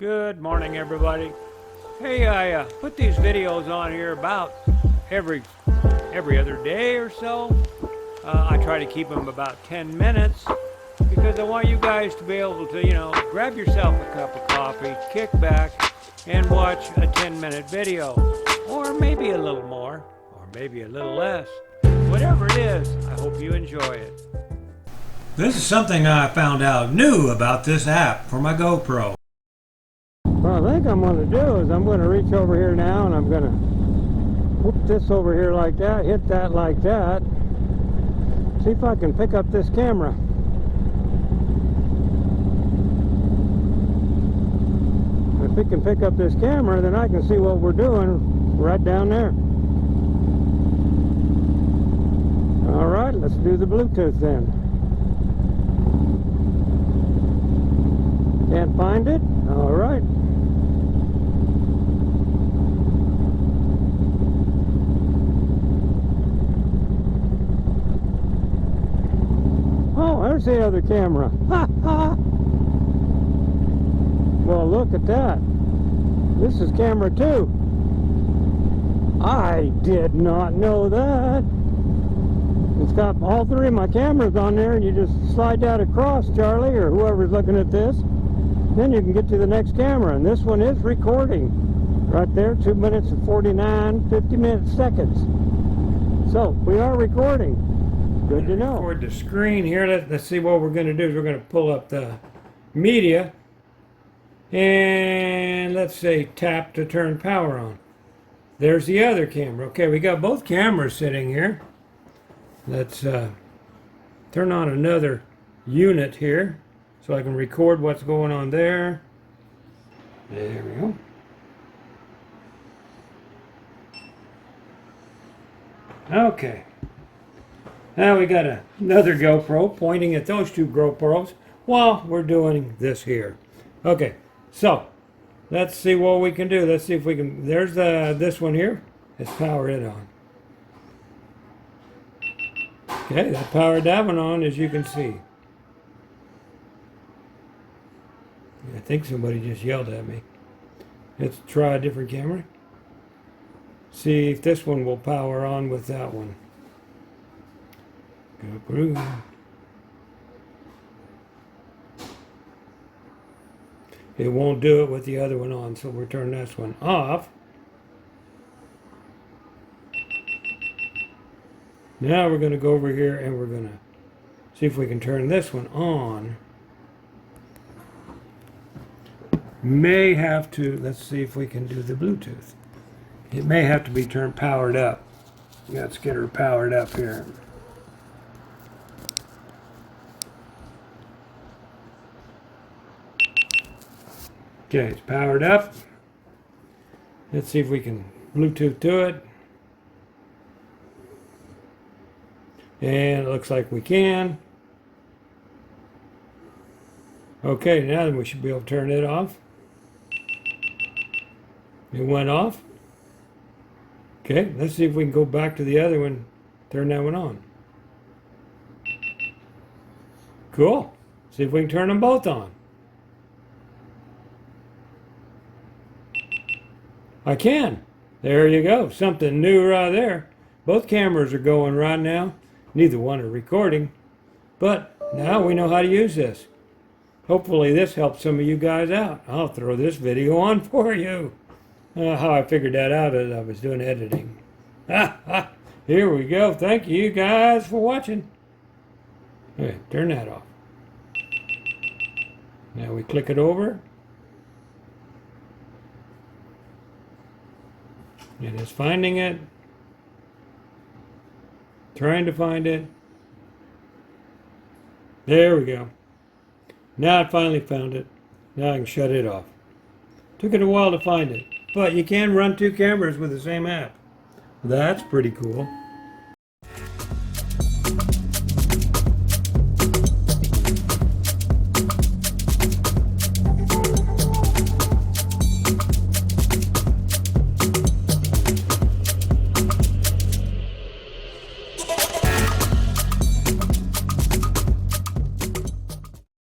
Good morning, everybody. Hey, I put these videos on here about every other day or so. I try to keep them about 10 minutes because I want you guys to be able to, grab yourself a cup of coffee, kick back, and watch a 10-minute video. Or maybe a little more, or maybe a little less. Whatever it is, I hope you enjoy it. This is something I found out new about this app for my GoPro. What I think I'm going to do is I'm going to reach over here now and I'm going to whoop this over here like that, hit that like that. See if I can pick up this camera. If we can pick up this camera, then I can see what we're doing right down there. Alright, let's do the Bluetooth then. Can't find it? Alright. Oh, there's the other camera. Ha ha! Well, look at that. This is camera 2. I did not know that. It's got all three of my cameras on there, and you just slide that across, Charlie, or whoever's looking at this. Then you can get to the next camera, and this one is recording. Right there, 2 minutes and 50 seconds. So, we are recording. Good to know. Record the screen here. Let's see what we're going to do is we're going to pull up the media. And let's say tap to turn power on. There's the other camera. Okay, we got both cameras sitting here. Let's turn on another unit here so I can record what's going on there. There we go. Okay. Now we got another GoPro pointing at those two GoPros while we're doing this here. Okay, so let's see what we can do. Let's see if we can. There's this one here. Let's power it on. Okay, that powered that one on, as you can see. I think somebody just yelled at me. Let's try a different camera. See if this one will power on with that one. GoPro. It won't do it with the other one on, so we'll turn this one off. Now we're going to go over here and we're going to see if we can turn this one on. May have to, let's see if we can do the Bluetooth. It may have to be powered up. Let's get her powered up here. Okay, it's powered up. Let's see if we can Bluetooth to it. And it looks like we can. Okay, now then we should be able to turn it off. It went off. Okay, let's see if we can go back to the other one, turn that one on. Cool. See if we can turn them both on. I can. There you go. Something new right there. Both cameras are going right now. Neither one are recording. But now we know how to use this. Hopefully this helps some of you guys out. I'll throw this video on for you. How I figured that out as I was doing editing. Here we go. Thank you guys for watching. Okay, turn that off. Now we click it over. It is finding it. Trying to find it. There we go. Now it finally found it. Now I can shut it off. Took it a while to find it. But you can run two cameras with the same app. That's pretty cool.